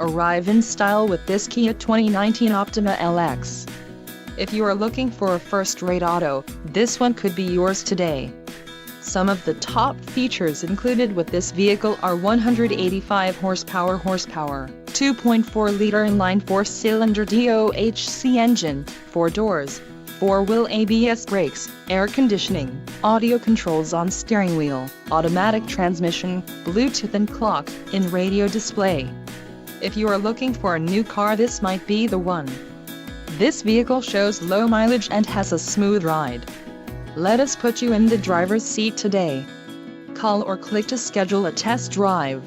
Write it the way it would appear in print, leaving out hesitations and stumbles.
Arrive in style with this Kia 2019 Optima LX. If you are looking for a first-rate auto, this one could be yours today. Some of the top features included with this vehicle are 185 horsepower, 2.4-liter inline four-cylinder DOHC engine, 4 doors, 4-wheel ABS brakes, air conditioning, audio controls on steering wheel, automatic transmission, Bluetooth and clock-in radio display. If you are looking for a new car, this might be the one. This vehicle shows low mileage and has a smooth ride. Let us put you in the driver's seat today. Call or click to schedule a test drive.